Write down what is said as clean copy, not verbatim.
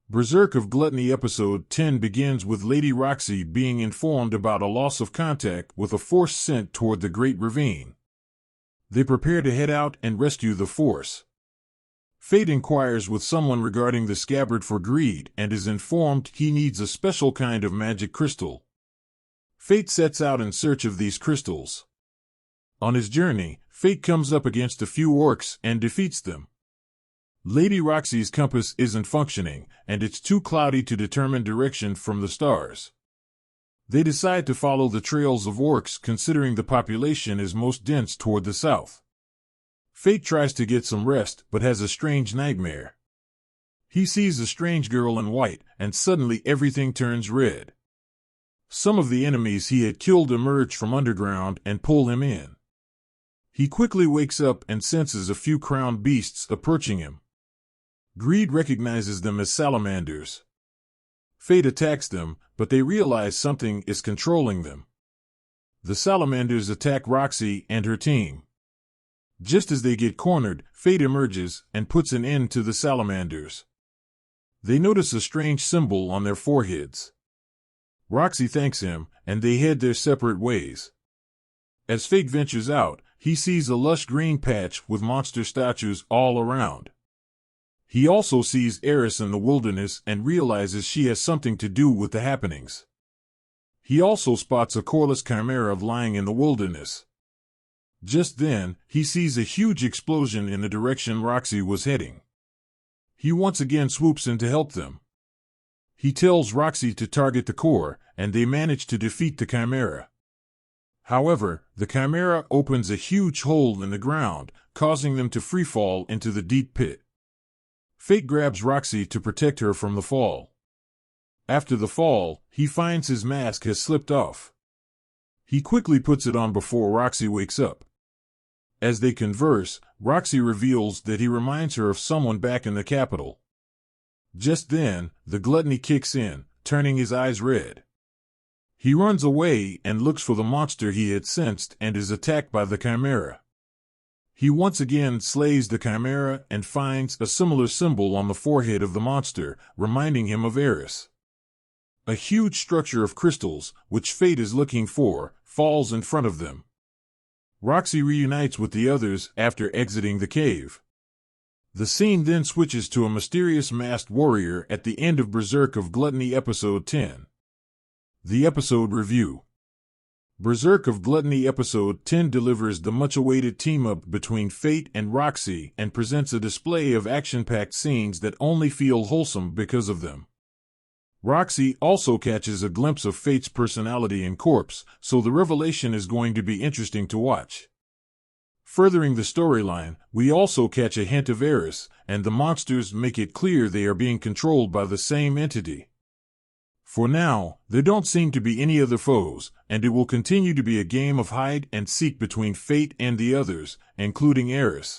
Berserk of Gluttony Episode 10 begins with Lady Roxy being informed about a loss of contact with a force sent toward the Great Ravine. They prepare to head out and rescue the force. Fate inquires with someone regarding the scabbard for greed and is informed he needs a special kind of magic crystal. Fate sets out in search of these crystals. On his journey, Fate comes up against a few orcs and defeats them. Lady Roxy's compass isn't functioning, and it's too cloudy to determine direction from the stars. They decide to follow the trails of orcs considering the population is most dense toward the south. Fate tries to get some rest but has a strange nightmare. He sees a strange girl in white, and suddenly everything turns red. Some of the enemies he had killed emerge from underground and pull him in. He quickly wakes up and senses a few crowned beasts approaching him. Greed recognizes them as salamanders. Fate attacks them, but they realize something is controlling them. The salamanders attack Roxy and her team. Just as they get cornered, Fate emerges and puts an end to the salamanders. They notice a strange symbol on their foreheads. Roxy thanks him, and they head their separate ways. As Fate ventures out, he sees a lush green patch with monster statues all around. He also sees Eris in the wilderness and realizes she has something to do with the happenings. He also spots a coreless chimera lying in the wilderness. Just then, he sees a huge explosion in the direction Roxy was heading. He once again swoops in to help them. He tells Roxy to target the core, and they manage to defeat the chimera. However, the chimera opens a huge hole in the ground, causing them to freefall into the deep pit. Fate grabs Roxy to protect her from the fall. After the fall, he finds his mask has slipped off. He quickly puts it on before Roxy wakes up. As they converse, Roxy reveals that he reminds her of someone back in the capital. Just then, the gluttony kicks in, turning his eyes red. He runs away and looks for the monster he had sensed and is attacked by the chimera. He once again slays the chimera and finds a similar symbol on the forehead of the monster, reminding him of Eris. A huge structure of crystals, which Fate is looking for, falls in front of them. Roxy reunites with the others after exiting the cave. The scene then switches to a mysterious masked warrior at the end of Berserk of Gluttony Episode 10. The episode review. Berserk of Gluttony Episode 10 delivers the much-awaited team-up between Fate and Roxy and presents a display of action-packed scenes that only feel wholesome because of them. Roxy also catches a glimpse of Fate's personality in corpse, so the revelation is going to be interesting to watch. Furthering the storyline, we also catch a hint of Eris, and the monsters make it clear they are being controlled by the same entity. For now, there don't seem to be any other foes, and it will continue to be a game of hide and seek between Fate and the others, including Eris.